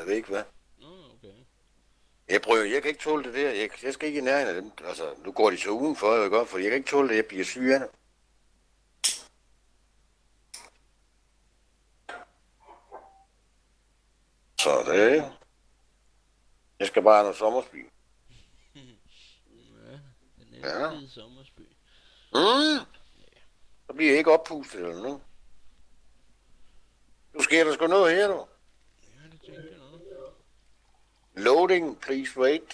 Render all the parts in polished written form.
jeg ved ikke hvad. Okay. Jeg kan ikke tåle det der. Jeg skal ikke i nærheden af dem. Altså, nu går de så udenfor, jeg godt, for jeg kan ikke tåle det, jeg bliver syg af det. Så det. Jeg skal bare have noget sommersby. Ja, den Ja. elskede sommersby. Så bliver jeg ikke oppustet eller noget. Nu sker der sgu noget her, du. Ja, det tænkte jeg nok. Loading, please wait.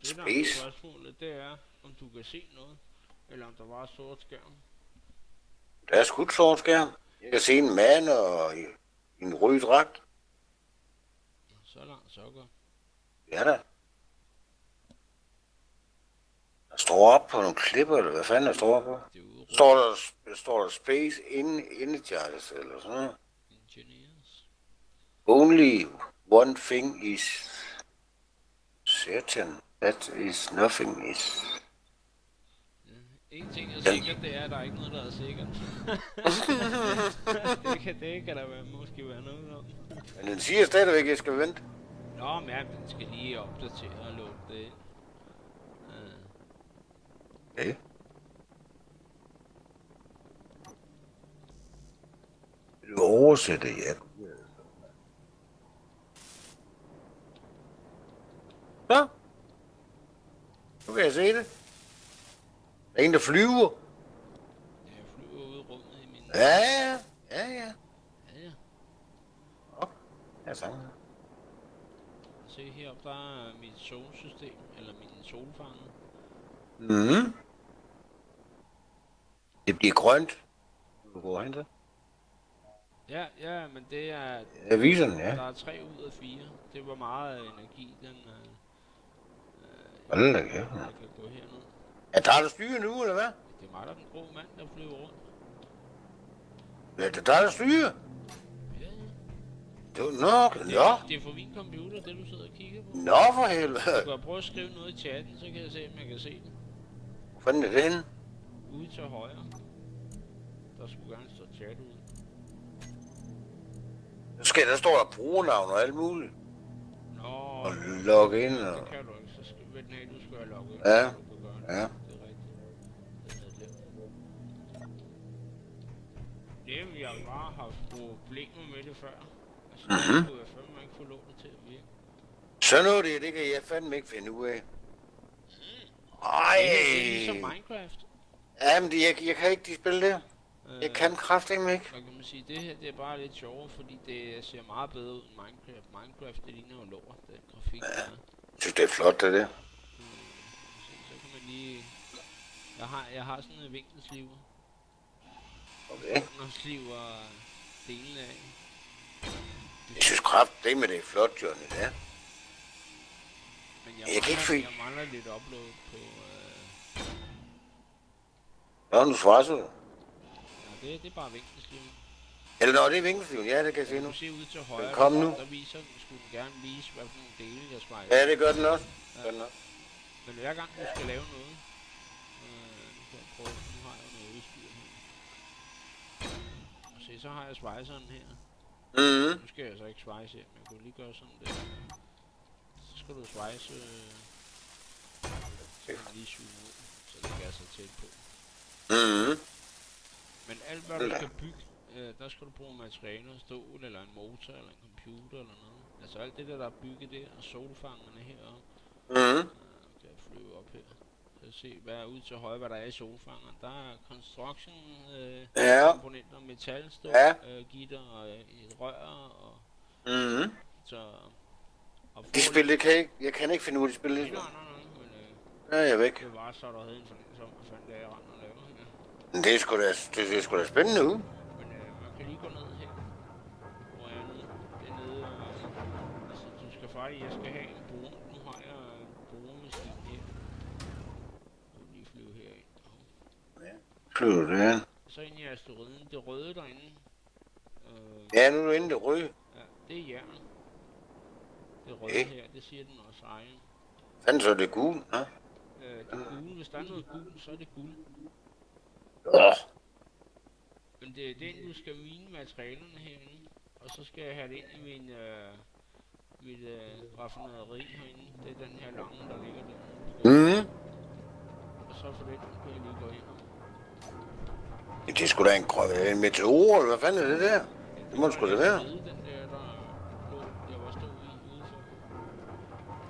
Det der er Space. spørgsmålet, det er, om du kan se noget, eller om der var sort skærm. Der er sgu sort skærm. Jeg kan se en mand og en rød dragt. Så langt, så godt. Ja da. Der står op på nogle klipper, eller hvad fanden der står på? Det er ude Står der space energizers eller sådan noget? engineers. Only one thing is certain. That is nothing is. En ting er sikkert, det er, at der er ikke noget, der er sikkert. det kan der måske være noget om. Men den siger stadigvæk, at jeg skal vente. Nå, men ja, den skal lige opdatere og lukke det ind. Okay. Vil du oversætte, ja? Så. Nu kan jeg se det. Der er en, der flyver. Jeg flyver ud i rummet i min... Ja. Ja. Ja, så. Se heroppe, der er mit solsystem, eller min solfanger. Mhm. Det bliver grønt. Du går hen så. Ja, men det er... Jeg viser den, ja. Der er 3 ud af 4. Det var meget energi, den... Hold da kæft. Jeg kan gå herned. Ja, tager du styre nu, eller hvad? Det er mig, der er den grå mand, der flyver rundt. Ja, det tager du styre. Ja. Det nå. Det er for min computer, det du sidder og kigger på. Nå, for helvede. Du kan prøve at skrive noget i chatten, så kan jeg se, om jeg kan se det. Hvor fanden er det henne? Ude til højre. Der skulle gerne stå chat ude. Der står der brugernavn og alt muligt. Nå, Og logge ind og... det kan du ikke, så skal du nej, du skal have logget ind. Ja. Så du kan gøre det. Ja. Det er rigtigt. Det havde jeg glemt. Jamen, jeg har bare haft problemer med det før. Altså, det kunne jeg fandme ikke få lånet til at virke. Sådan noget det kan jeg fandme ikke finde ud af. Ej. Det er ligesom Minecraft. Jamen, jeg kan ikke de spille det. Jeg kan kraftedeme ikke. Hvad kan man sige? Det her det er bare lidt sjovere, fordi det ser meget bedre ud end Minecraft. Minecraft, det ligner jo lort, den grafik der er. Jeg synes, det er flot, det der. Så kan man lige... Jeg har sådan en vinkelsliver. Okay. Og sliver delene af. Jeg synes kraftedeme, det er flot, Johnny, det er. Men Jeg kan ikke føle- jeg mangler lidt upload på... Nå, nu svarer du. Ja, det er bare vinkelsliver. Eller nå, det er vinkelsliven. Ja, det kan jeg se Du nu. kan se ud til højre, Kom nu. der viser den, skulle den gerne vise, hvad for nogle dele jeg spejler. Ja, det gør den også. Gør den også. Men hver gang du skal lave noget, nu kan jeg prøve, nu har jeg noget udstyr her. Og se, så har jeg svejseren her. Mhm. Nu skal jeg så ikke svejse her, men jeg kunne lige gøre sådan der. Så skal du svejse, så kan lige suge ud, så det ikke er så tæt på. Mhm. Men alt hvad du skal bygge, der skal du bruge materialer, stål eller en motor eller en computer eller noget. Altså alt det der er bygget der, og solfangerne heroppe. Mhm. Kan jeg flyve op her. Så se, hvad er ude til højre, hvad der er i solfangeren. Der er construction Ja. komponenter, metalstål, Ja. gitter og et rør og Mhm. så... Og De spil, det kan jeg ikke. Jeg kan ikke finde ud af de spil. Nej, Det. men Ja, jeg er væk. det var så, der havde en fornemmelse om, hvad fanden det er, jeg render og laver her. Men det er sgu da spændende ud. Men man kan lige gå ned her, hvor jeg er nede. Det er nede, altså du skal faktisk, jeg skal have en bruger. Nu har jeg en brugermaskine her. Jeg vil lige flyve herind. Flyver det her. Så ind i asteroiden, det røde derinde. Ja, nu er du inde i det røde. Ja, det er jern. Det røde Okay. her, det siger den også iron. Fanden så er det gul, ja? Det gule, hvis der er noget gul, så er det guld. Åh. Men det er den, du skal mine materialerne herinde. så skal jeg have det ind i mit raffinaderi herinde. Det er den her lange, der ligger der. Og så for den kan jeg lige gå ind. Det er sgu da en meteor, eller hvad fanden er det der? Det må det sgu da være. Den der lå, jeg var stået i udenfor.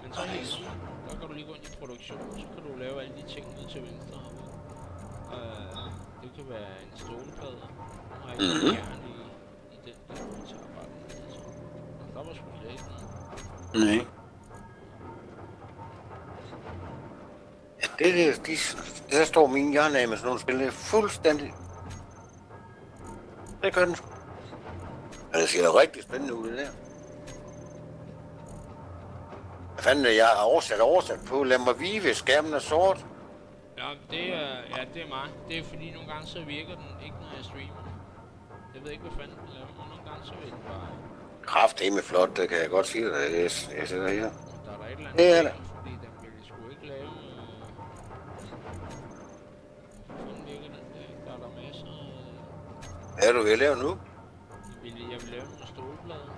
Men så her, der kan du lige gå ind i produktion, så kan du lave alle de ting ned til venstre herude. Det kan være en stålplade. Nu har jeg ikke jern i den der, jeg tager bare den ned. Så. Der var sgu slet ikke noget. Nej. Ja, det der står min hjerne af med sådan nogle spil, det er fuldstændig. Det gør den sgu. Men det ser rigtig spændende ud, det der. Hvad fanden er jeg oversat på? Lad mig vide, hvis skærmen er sort. Ja, det er mig. Det er fordi nogle gange så virker den ikke, når jeg streamer. Jeg ved ikke, hvad fanden den laver, men nogle gange så vil den bare... Kraftedeme flot, det kan jeg godt sige dig. Jeg sætter her. Der er der et eller andet, Det er der. Fordi den vil sgu ikke lave... Hvordan virker den der? Der er der masser af... Hvad er du ved at lave nu? Jeg vil lave nogle stålplader.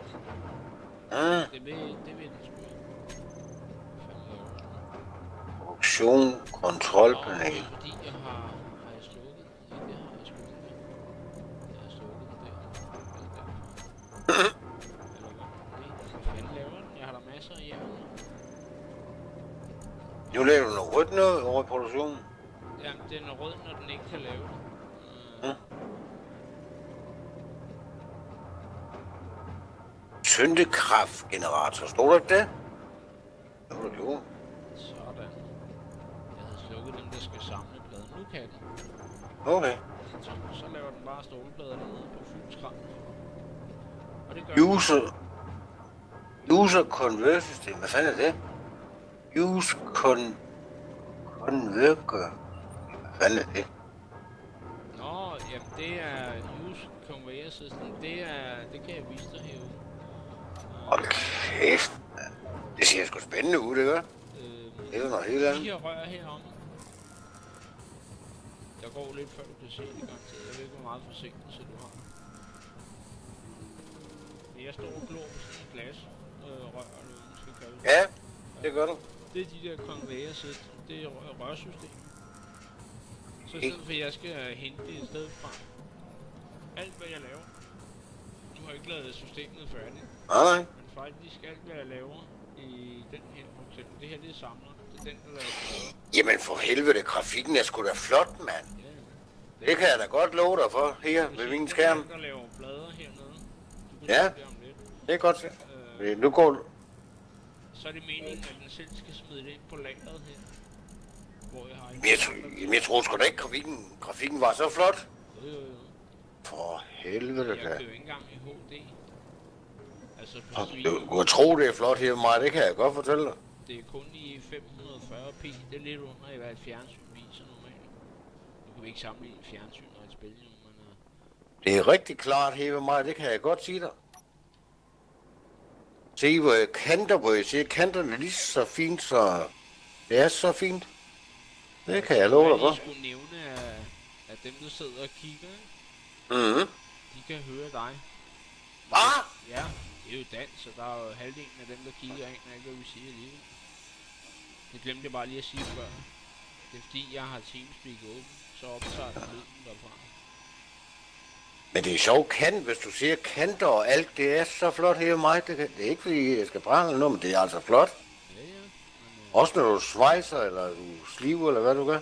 Det vil den sgu ikke. Hvad fanden laver den? Produktion, kontrolpanel. Det er fordi jeg har jeg slukket. Nej, det har jeg sgu ikke. Jeg har slukket det der. Eller hvad? Hvad fanden laver den? Jeg har der masser af jern. Nu laver du noget rødt noget over i produktionen. Jamen, den er rød, når den ikke kan lave det. Tyndekraftgenerator. Står der ikke det? Jo, det gjorde. Sådan. Jeg havde slukket dem, der skal samle pladen. Nu kan den. Okay. Så laver den bare stålplader dernede på fuld skram. Og det gør User convert system. Hvad fanden er det? Converter. Hvad fanden er det? Nå, jamen det er use conveyor system. Det kan jeg vise dig herude. Hold kæft, mand. Det ser sgu spændende ud, det gør. Det er noget helt andet. De her rør herom. Der går lidt før du kan se det garanteret. Jeg ved ikke, hvor meget forsinkelse du har. Men jeg står og glor på sådan et glas rør, eller hvad man skal kalde det. Ja, det gør du. Det er de der conveyor system. Det er rørsystem. Så i stedet for at jeg skal hente det et sted fra. Alt hvad jeg laver. Nu har jeg ikke lavet systemet færdigt. Nej. Men faktisk alt hvad jeg laver i den her for eksempel. Det her det er samler. Det er den der laver plader. Jamen for helvede, grafikken er sgu da flot, mand. Ja. Det kan jeg da godt love dig for, her ved min skærm. Den der laver plader hernede. Du kan Ja. se det om lidt. Det er godt. Nu går du. Så er det meningen, at den selv skal smide det ind på lageret her. Hvor jeg har Jeg troede sgu da ikke, grafikken var så flot. Jo. For helvede Jeg da. kører ikke engang i HD. Altså på stream. Du kunne tro, det er flot her mig, det kan jeg godt fortælle dig. Det er kun i 540p. Det er lidt under, hvad et fjernsyn viser normalt. Nu kan vi ikke sammenligne et fjernsyn og et spil, men... Det er rigtig klart her ved mig, det kan jeg godt sige dig. Se, hvor jeg kanter, hvor jeg siger, kanterne er lige så fint, så det er så fint. Det kan jeg love dig for. Jeg skulle nævne, at dem, der sidder og kigger, de kan høre dig. Ah! Ja, det er jo dans, så der er jo halvdelen af dem, der kigger ind, og ikke hvad vi siger alligevel. Jeg glemte det bare lige at sige før. Det er fordi, jeg har Teamspeak åben, så optager den lyden derfra. Men det er sjovt hvis du siger kanter og alt, det er så flot her mig. Det er ikke fordi, jeg skal brænde eller noget, men det er altså flot. Ja. Men, Også når du svejser, eller du sliver, eller hvad du gør.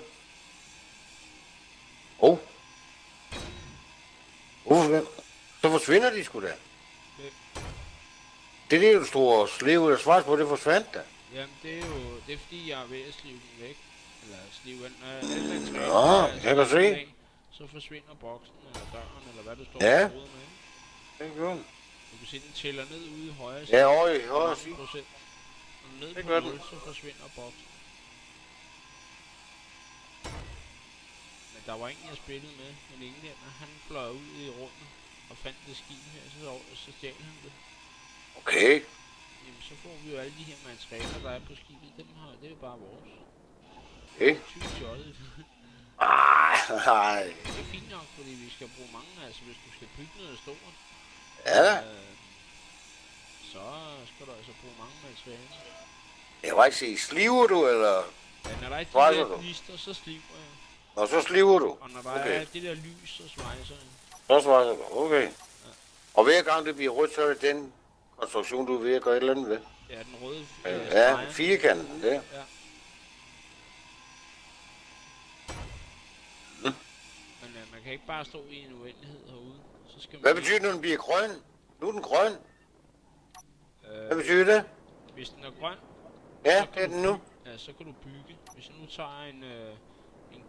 Så forsvinder de sgu da. Det er det, du stod og slive eller svejser på, det forsvandt da. Jamen, det er fordi, jeg er ved at slive den væk. Eller slive den. Alt den Jeg kan se. Så forsvinder boksen, eller døren, eller hvad du står Ja. og roder med. Det er godt. Du kan se, den tæller ned ude i højre Ja, over i højre side. procent. Og ned Det på gør 0, den. så forsvinder boksen. Men der var ingen, jeg spillede med, men englænder, han fløj ud i rummet og fandt det skib her, så stjal han det. Okay. Jamen, så får vi jo alle de her materialer, der er på skibet. Det er jo bare vores. Okay. Tyk fjollet. Nej. Det er fint nok, fordi vi skal bruge mange, altså hvis du skal bygge noget stort. Ja da. bruge mange materialer. Jeg var ikke se, sliver du, eller? Ja, når der er de Svejser der du? gnister, så sliver jeg. Og så sliver du? Og når der Okay. er det der lys, så svejser jeg. Så svejser du, okay. Og hver gang det bliver rødt, så er det den konstruktion, du er ved at gøre et eller andet ved. Ja, den røde Ja, streger. firkanten, der. Ja. Men man kan ikke bare stå i en uendelighed herude. Så skal man Hvad betyder det, når den bliver grøn? Nu er den grøn. Hvad betyder det? Hvis den er grøn, Ja, så kan det er du den nu. ja, så kan du bygge. Hvis jeg nu tager en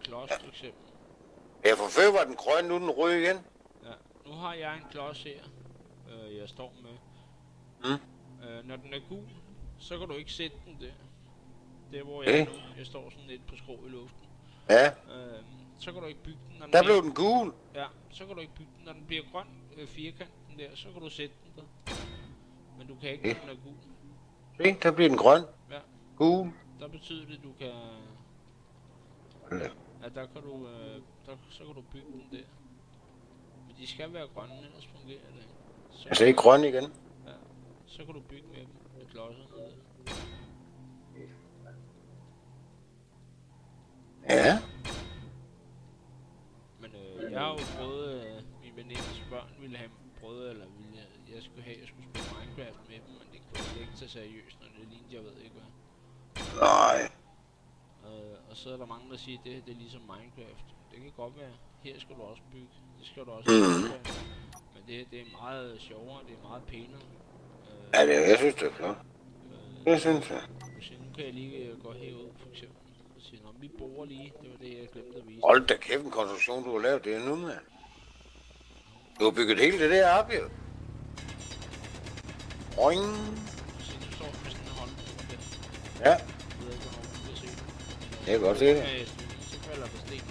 klods for eksempel. Ja, for før var den grøn, nu er den rød igen. Ja, nu har jeg en klods her, jeg står med. Når den er gul, så kan du ikke sætte den der. Der hvor jeg er nu, jeg står sådan lidt på skrå i luften. Ja, Så kan du ikke bygge den. Når den der bliver- blev den gul. Ja, så kan du ikke bygge den. Når den bliver grøn, firkanten der, så kan du sætte den der. Men du kan ikke, når den er gul. Se, der bliver den grøn. Ja, Gul. der betyder det, du kan... Ja. Ja, der kan du, så kan du bygge den der. Men de skal være grønne, ellers fungerer det ikke. Så Altså ikke grøn igen. Ja, så kan du bygge med dem, med klodserne der. Ja. Men jeg har jo prøvet, min venindes børn ville have prøvet, eller ville jeg skulle have, jeg skulle spille Minecraft med dem, men det kunne jeg slet ikke tage seriøst, når det lignede, jeg ved ikke hvad. Nej. Og så er der mange, der siger, at det er ligesom Minecraft. Det kan godt være. Her skal du også bygge. Det skal du også bygge. Men det er meget sjovere, det er meget pænere. Ja, det, jeg synes, det er flot. Det synes jeg. Så nu kan jeg lige gå herud, for eksempel. Og sige, nå, vi bor lige. Det var det, jeg glemte at vise. Hold da kæft en konstruktion, du har lavet det nu, mand. Du har bygget hele det der op, jo. Boing. Så du står med sådan en håndbrug der. Ja, Jeg ved ikke, hvornår du kan se det. jeg kan godt se det. Så falder der sten.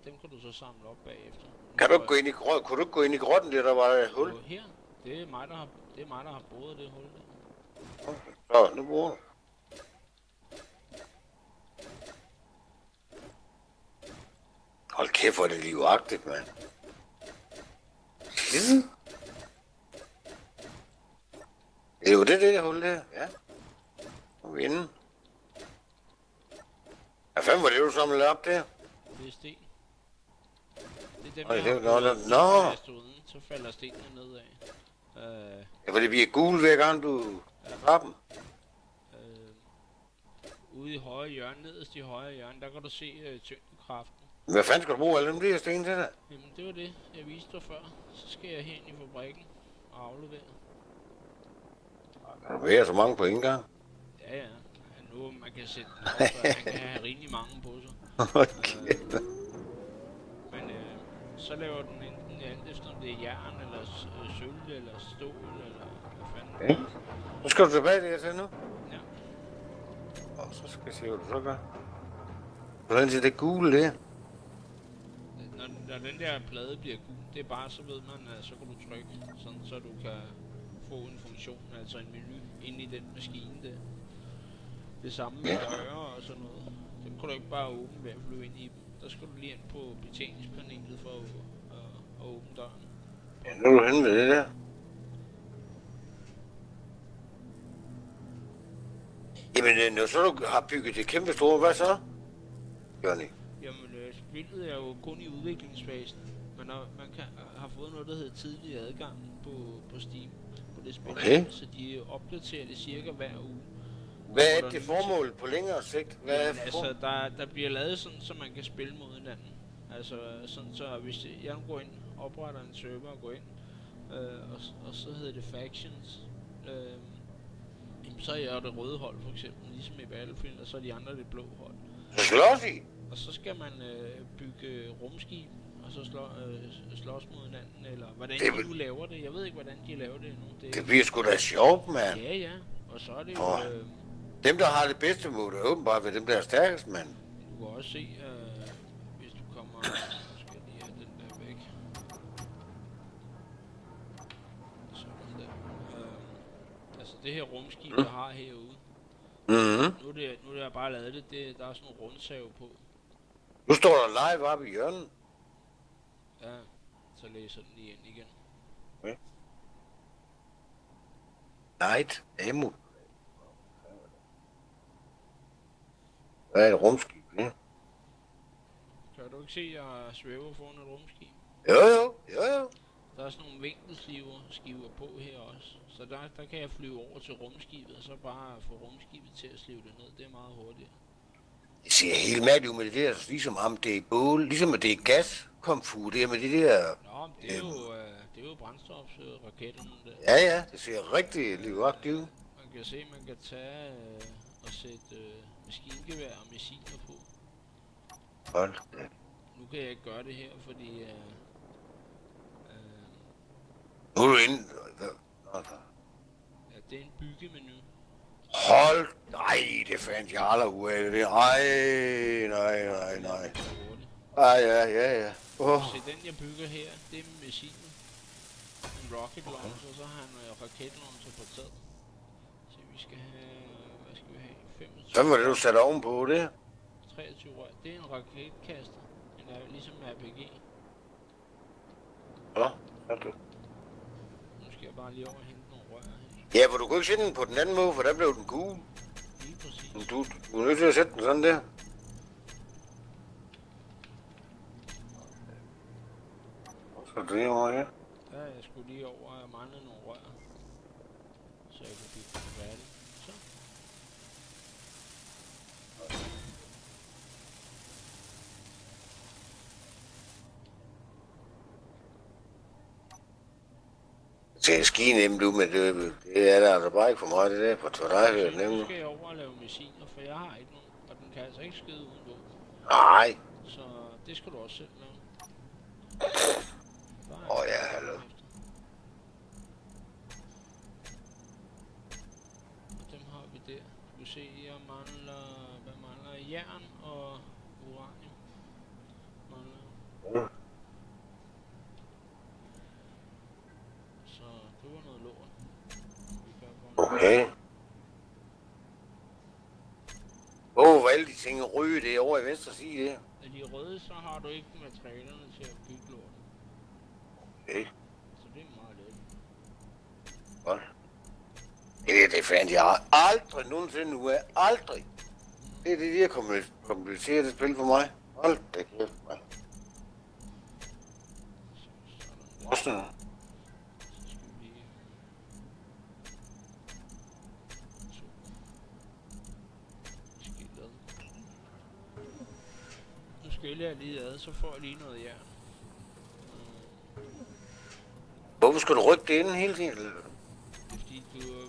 Dem kan du så samle op bagefter. Kan du ikke gå ind i grotten? Kunne du ikke gå ind i grotten, der var et hul? Her, det er mig, der har boret det hul der. Så, nu bruger du. Hold kæft, hvor er det livagtigt, mand. Det er jo det der hul der, ja. Og vinde. Hvad fanden var det, du samlede op der? Det er sten. Det er dem, Oj, jeg det har er- boret. nå. Når jeg stod uden, så falder stenene nedad. Ja, for det bliver gul hver gang du tager dem. Ude i højre hjørne, nederst i højre hjørne, der kan du se tyngdekraften. Hvad fanden skal du bruge alle dem der sten til der? Jamen, det var det, jeg viste dig før. Så skal jeg hen i fabrikken og aflevere. Kan du være så mange på en gang? Ja, ja. Nu man kan sætte den op, og han kan have rimelig mange på sig. Okay. Men så laver den enten alt efter, om det er jern, eller sølv, eller stål, eller hvad fanden. Okay. Nu skal du tilbage der til nu. Ja. Og så skal jeg se, hvad du så gør. Hvordan ser det gule der? Når den der plade bliver gul, det er bare, så ved man, at så kan du trykke, sådan så du kan få en funktion, altså en menu inde i den maskine der. Det samme med døre og sådan noget. Dem kan du ikke bare åbne ved at flyve ind i dem. Der skal du lige ind på betjeningspanelet for at åbne døren. Ja, nu er du henne ved det der. Jamen, når så du har bygget det kæmpe store, hvad så? Johnny? Jamen, spillet er jo kun i udviklingsfasen. Man har fået noget, der hedder tidlig adgang på Steam, på det spil. Okay. Så de opdaterer det cirka hver uge. Hvad Og er der det nye formål på længere sigt? Hvad er Jamen, altså, formålet? der bliver lavet sådan, så man kan spille mod hinanden. Altså, sådan så hvis jeg går ind, opretter en server og går ind, og så hedder det factions, jamen, så er jeg det røde hold for eksempel, ligesom i Battlefield, og så er de andre det blå hold. Så slås I? Og så skal man bygge rumskib, og så slås mod hinanden, eller hvordan Det de vil- nu laver det. Jeg ved ikke, hvordan de laver det endnu. Det bliver sgu da sjovt, mand. Ja, ja. Og så er det jo... Åh. Dem, der har det bedste mod det, er åbenbart ved dem, der er stærkest, mand. Du kan også se, hvis du kommer... Nu skal jeg lige have den der væk. Sådan der. Altså det her rumskib, jeg har herude. Mhm. Nu er det jeg bare lavet det. Der er sådan en rundsave på. Nu står der live oppe i hjørnet. Ja, så læser den lige ind igen. Okay. Night Ammo. Hvad er et rumskib, ja? Kan du ikke se, at jeg svæver foran et rumskib? Jo. Der er sådan nogle vinkelskiver på her også. Så der kan jeg flyve over til rumskibet, og så bare få rumskibet til at slive det ned. Det er meget hurtigt. Det ser helt mærkeligt ud med det der, ligesom om det er bål, ligesom at det er gaskomfur, det er med det der... Nå, men det er jo brændstofsraketterne der. Ja, det ser rigtig livagtigt ud. Man kan se, man kan tage og sætte maskingevær og missiler på. Hold da. Nu kan jeg ikke gøre det her, fordi Nu er du inde. ja, det er en byggemenu. Hold. Nej, det fandt jeg aldrig ud af det. Nej. Hurtigt. Ja. Se, den jeg bygger her, det er missilet. En rocket launcher, så har han raketlauncher på taget. Så vi skal have, hvad skal vi have? 25. Hvad var det, du satte ovenpå det? 23 rør. Det er en raketkaster. Den er ligesom en RPG. Ja, det. Nu skal jeg bare lige over og hente nogle rør her. Ja, for du kunne ikke sætte den på den anden måde, for der blev den gul. Lige præcis. Men du er nødt til at sætte den sådan der. Så det over her. Ja, jeg skulle lige over, og jeg manglede nogle rør. Så jeg kan bygge den færdig. Så. Det er skinemt ud, men det er der altså bare ikke for mig, det der på dig, det er Nu nemt. skal jeg over og lave missiler, for jeg har ikke nogen. Og den kan altså ikke skyde uden våben. Nej. Så det skal du også selv lave. Ja, hallo. Og dem har vi der. Du kan se, jeg mangler, hvad mangler jeg? Jern og uranium. Mangler. Så det var noget lort. Vi gør bare Okay. Hvor alle de ting ryge det over i venstre side der? Er de røde, så har du ikke materialerne til at bygge lorten. Okay. Så det er meget let. Godt. Det fandt jeg aldrig nogensinde ud af. Aldrig. Det er det, der komplicerede spil for mig. Hold da kæft, mand. Så Sådan. skal vi lige... Skillet. Nu skiller jeg lige ad, så får jeg lige noget jern. Hvorfor skal du rykke det ind hele tiden? Det er fordi,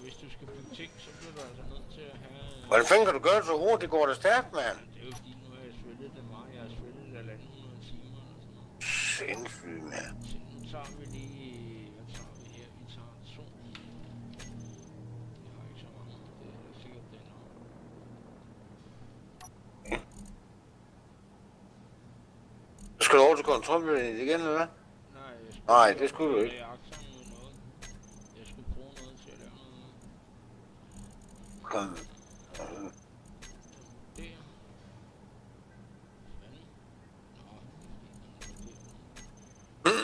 hvis du skal bygge ting, så bliver du altså nødt til at have... Hvordan fanden kan du gøre det så hurtigt? Det går da stærkt, mand. Det er jo fordi, nu har jeg svælget det meget. Jeg har svælget det 1.500 timer eller sådan noget. Sindssygt, mand. Så nu tager vi lige... Hvad tager vi her? Vi tager 2. Jeg har ikke så mange. Det er sikkert det nok. Så skal du over til kontrolbilledet igen, eller hvad? Nej, Nej, det skulle du ikke. Reaktoren med noget. Jeg skulle bruge noget til at lave noget. Kom. Der. Fanden. Nå, det er der. Hvad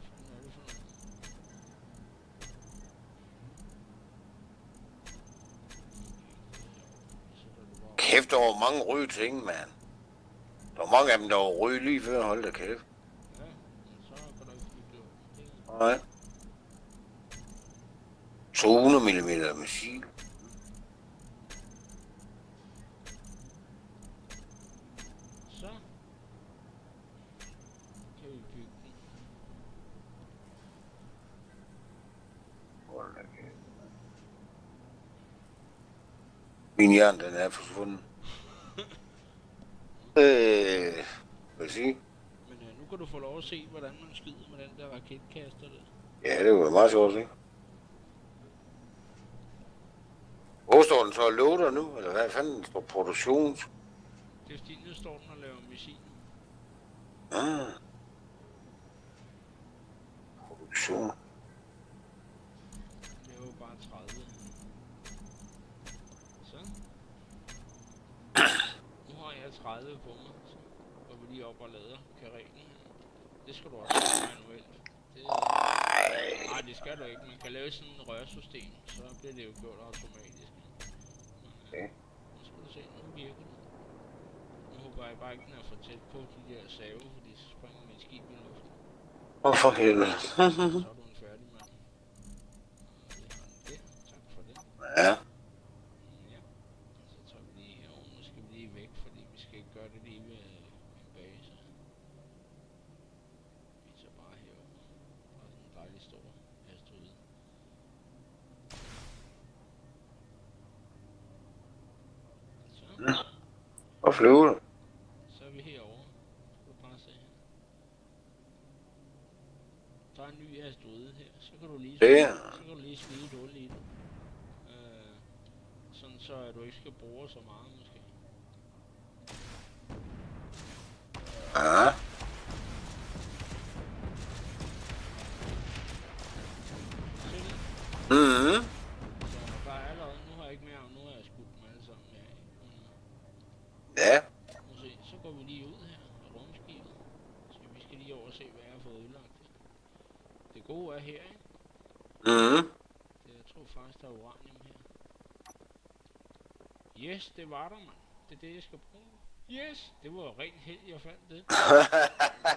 fanden er det for noget? Kæft, der var mange røde ting, mand. Der var mange af dem, der var røde lige før. Hold da kæft. Ja, men så kan du ikke bygge det. Nej. 200 mm missil. Så kan vi bygge den. Hold da kæft. Min hjerne, den er forsvundet. Hvad vil sige? Men nu kan du få lov at se, hvordan man skyder med den der raketkaster der. Ja, det var meget sjovt at se. Hvor står den så og loader nu? Eller hvad fanden står produktion? Det er fordi, nu står den og laver missil. Ah. Produktion. Det er jo bare 30. Så. Nu har jeg 30 på mig, så går vi lige op og lader kareten. Det skal du også gøre manuelt. Nej, det skal du ikke. Man kan lave sådan et rørsystem, så bliver det jo gjort automatisk. Okay. Nu skal du se, nu virker det. Nu håber jeg bare ikke, den er for tæt på de der save, fordi så springer mit skib i luften. For helvede. Så er du en færdig mand. Vi har den der. Tak for det. Ja. Ja. Så tager vi lige herovre. Nu skal vi lige væk, fordi vi skal ikke gøre det lige ved min base. Vi tager bare herover. Der er sådan en dejlig stor asteroide. Så. Og flyve. Så er vi herovre. Så kan du bare se her. Der er en ny asteroide her. Så kan du lige smide et hul i det. Sådan så at du ikke skal bruge så meget måske. Ja. Se det? Mhm. Så der er allerede, nu har jeg ikke mere, nu har jeg skudt dem alle sammen her. Ja. Nu se, så går vi lige ud her af rumskibet. Så vi skal lige over og se, hvad jeg har fået ødelagt her. Det gode er her, ikke? Mhm. Jeg tror faktisk, der er uranium her. Yes, det var der, mand. Det er det, jeg skal bruge. Yes, det var rent held, jeg fandt det.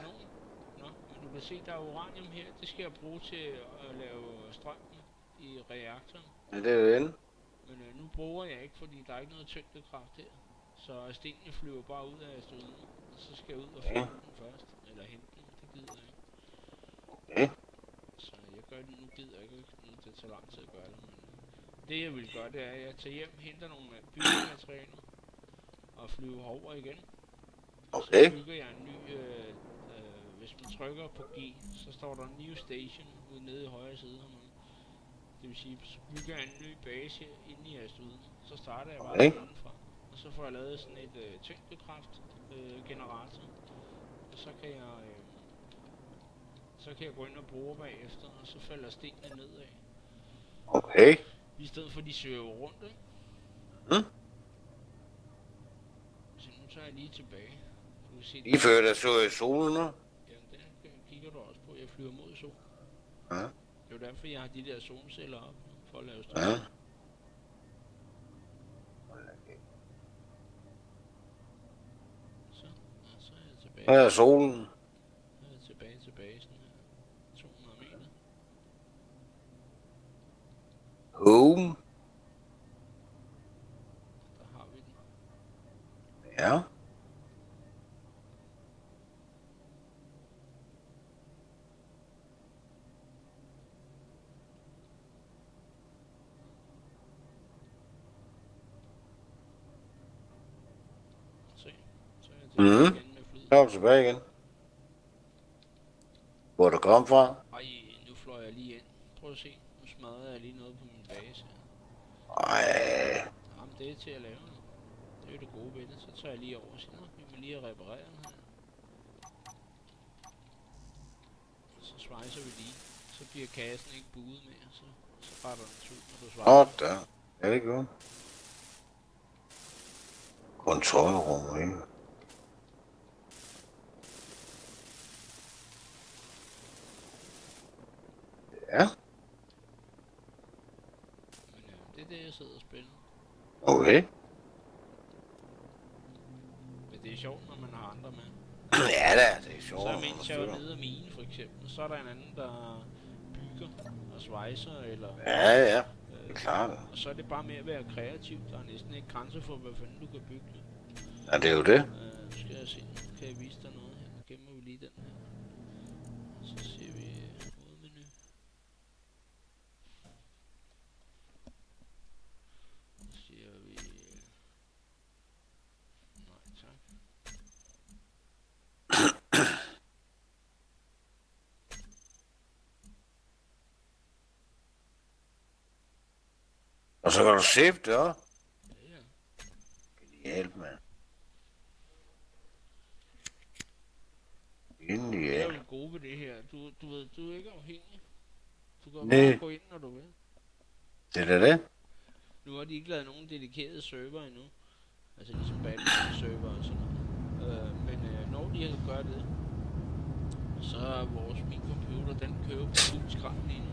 Nå, men du kan se, der er uranium her. Det skal jeg bruge til at lave strøm i reaktoren. Ja, det er det. Men nu bruger jeg ikke, fordi der er ikke noget tyngdekraft her. Så stenene flyver bare ud af asteroiden. Og så skal jeg ud og finde den først. Eller hente den, det gider jeg ikke. Okay. Så jeg gør det, nu gider jeg ikke. Nu det tager lang tid at gøre det. Men det jeg vil gøre, det er, at jeg tager hjem, henter nogle byggematerialer. Og flyver over igen. Okay. Så bygger jeg en ny, hvis man trykker på G, så står der New Station ude nede i højre side her. Det vil sige, så bygger jeg en ny base inde i asteroiden. Så starter jeg bare indenfra. Og så får jeg lavet sådan et tyngdekraft generator. Og så kan jeg gå ind og bruge bagefter, og så falder stenene nedad. Okay. I stedet for at de svæver rundt, ikke? Mm. Så nu tager jeg lige tilbage. Du kan se, I før der så i solen nu? Jamen, den kigger du også på. Jeg flyver mod solen. Ja. Det er jo derfor, jeg har de der solceller op, for at lave strøm. Ja. Så er jeg tilbage. Her er solen. Så er jeg tilbage til basen her. 200 meter. Home. Der har vi den. Ja. Se, så er jeg tilbage Mhm. igen med flyet. Så er du tilbage igen. Hvor du kom fra? Ej, nu fløj jeg lige ind. Prøv at se. Nu smadrer jeg lige noget på min base her. Ej. Jamen, det er til at lave nu. Det er jo det gode ved det. Så tager jeg lige over og siger, vi må lige reparere den her. Så svejser vi lige. Så bliver kassen ikke buet mere. Så retter den ud, når du svejser. Da. Ja, det er godt. Kontrolrum, ikke? Ja. Men det er det, jeg sidder og spiller. Okay. Men det er sjovt, når man har andre med. Ja da, det er sjovt. Så mens jeg er nede af mine, for eksempel, så er der en anden, der bygger og svejser, eller... Ja, ja. Det er klart. Og så er det bare med at være kreativ. Der er næsten ikke grænser for, hvad fanden du kan bygge. Ja, det er jo det. Nu skal jeg se. Kan jeg vise dig noget her? Nu gemmer vi lige den her. Så ser vi hovedmenu. Så siger vi... Nej, tak. Og så kan du save det også. Ja. Genialt, mand. Det er jo Genialt. det gode ved det her. Du ved, du er ikke afhængig. Du kan Nej. bare gå ind, når du vil. Det er da det. Nu har de ikke lavet nogen dedikerede server endnu. Altså ligesom Batman server og sådan noget. Men når de gør det, så så min computer, den kører på fuld skræm lige nu.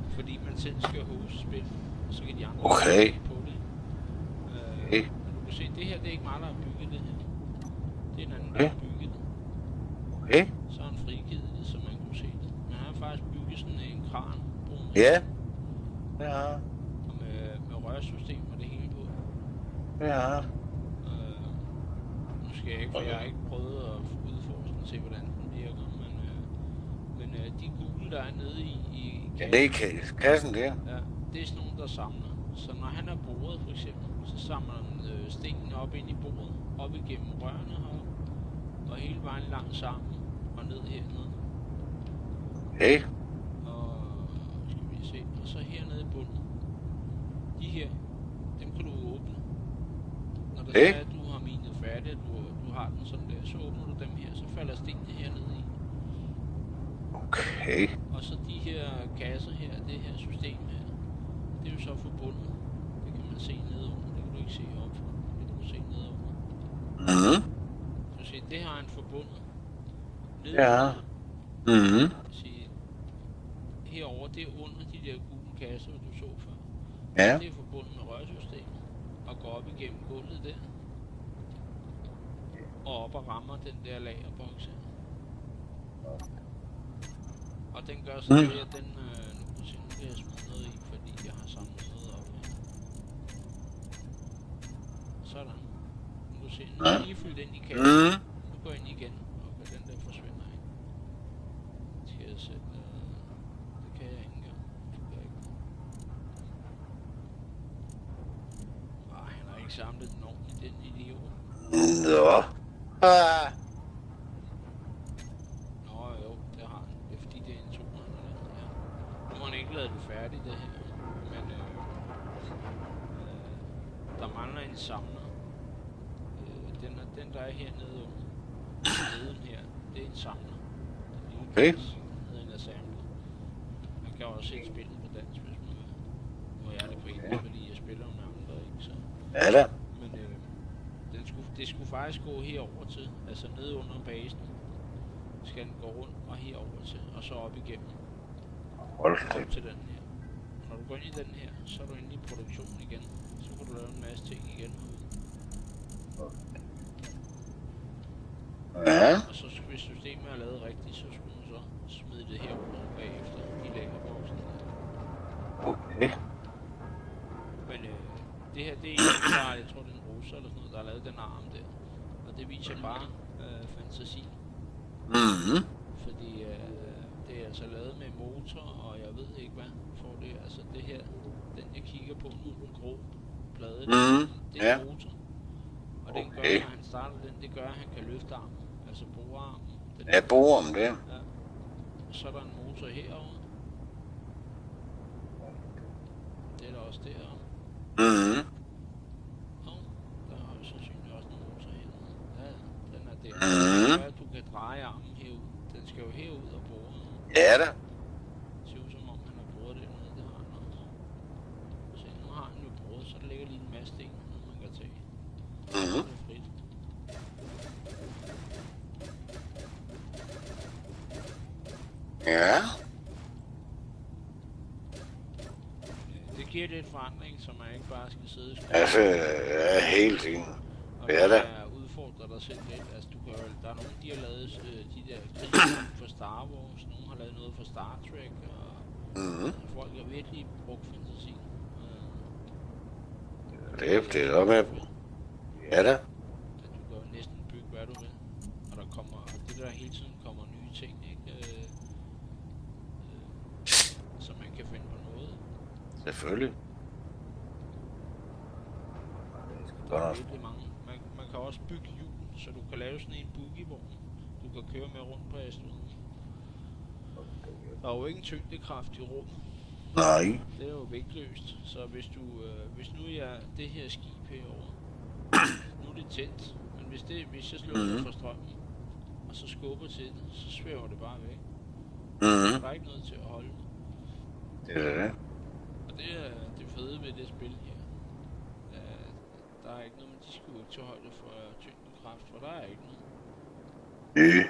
Fordi man selv skal hoste spil, og så kan de andre se på det. Men du kan se, det her, det er ikke mig, der har bygget det her. Det er en anden, der har bygget det. Okay. Så har han frigivet det, så man kunne se det. Men han har faktisk bygget sådan en kran. Ja. Ja. Og med rørsystem og det hele på. Ja. Nu skal jeg ikke, for jeg har ikke prøvet at udforske den, se hvordan den virker, men de gule, der er nede i kassen. Ja, det er kassen der. Ja, det er sådan nogle, der samler. Så når han er boret for eksempel, så samler han stenene op ind i bordet, op igennem rørene heroppe, og hele vejen langt sammen og ned hernede. Okay. Og skal vi se, og så hernede i bunden. De her, dem kan du åbne. Når der er, at du har minet færdigt, du har den sådan der, så åbner du dem her, så falder stenene hernede i. Okay. Og så de her kasser her, det her system her, det er jo så forbundet. Det kan man se nedenunder, det kan du ikke se oppe for, det kan du se nedenunder. Mhm. Du ser, det har han forbundet. Ja. Mhm. Herover det er under de der gule kasser, du så før. Ja. Det er forbundet med rørsystemet og går op igennem gulvet der. Og op og rammer den der lagerboks her. Og den gør så det, at den, nu kan se, nu kan jeg smide noget i, fordi jeg har samlet noget op her. Sådan. Nu kan se, nu er lige fyldt ind i kassen. Nu går jeg ind igen, og den der forsvinder ikke. Skal jeg sætte, det kan jeg ikke engang. Nej, han har ikke samlet den ordentligt, den idiot. Nå. Nå jo, det har han. Det er fordi det er en 200 eller andet, ja. Nu har han ikke lavet det færdigt, det her. Men der mangler en samler. Den der er hernede under. Neden her, det er en samler. Okay. Den er samlet. Man kan også se spillet på dansk, hvis man vil. Nu er jeg det på engelsk, fordi jeg spiller med andre, ikke så. Ja da. Men det skulle faktisk gå herover til, altså nede under basen. Skal den gå rundt og herover til, og så op igennem. Hold op til den her. Og når du går ind i den her, så er du inde i produktionen igen. Så kan du lave en masse ting igen herude. Ja. Og så hvis systemet er lavet rigtigt, så skulle man så smide det herover bagefter i lagerboksen. Okay. Men det her, det er en, der, jeg tror det er en russer eller sådan noget, der har lavet den arm der. Og det viser bare fantasi. Mhm. Fordi det er altså lavet med motor, og jeg ved ikke hvad for det. Altså det her, den jeg kigger på nu, den grå plade, det er motor. Og den gør, når han starter den, det gør, at han kan løfte armen, altså borearmen. Ja, borearmen der. Ja. Og så er der en motor herovre. Det er der også derovre. Mhm. Og der har jo sandsynligt også en motor hernede. Ja, den er der. Det gør, at du kan dreje armen herud. Den skal jo herud og bore. Ja da. Det ser ud som om han har boret det nede, det har han også. Se, nu har han jo boret, så der ligger lige en masse sten, man kan tage. Mhm. Ja. Det giver lidt forandring, så man ikke bare skal sidde i skolen. Altså, ja, hele tiden. Og Ja da. jeg udfordrer dig selv lidt. Altså, du kan, der er nogen, de har lavet de der krigsfilm for Star Wars, nogen har lavet noget for Star Trek, og folk har virkelig brugt fantasi. Det er op med. Ja da. Du kan jo næsten bygge, hvad du vil. Og der kommer, det der hele tiden kommer nye ting, ikke? Så man kan finde på noget. Selvfølgelig. Der er virkelig mange. Man kan også bygge hjul, så du kan lave sådan en boogievogn. Du kan køre med rundt på astronauten. Der er jo ingen tyngdekraft i rummet. Nej. Det er jo vægtløst, så hvis nu jeg det her skib herovre, nu er det tændt, men hvis jeg slukker for strømmen, og så skubber til det, så svæver det bare væk. Der er ikke noget til at holde det. Det er det. Og det er det fede ved det spil her. Der er ikke noget, men de skulle ikke tage højde for tyngdekraft, for der er ikke noget.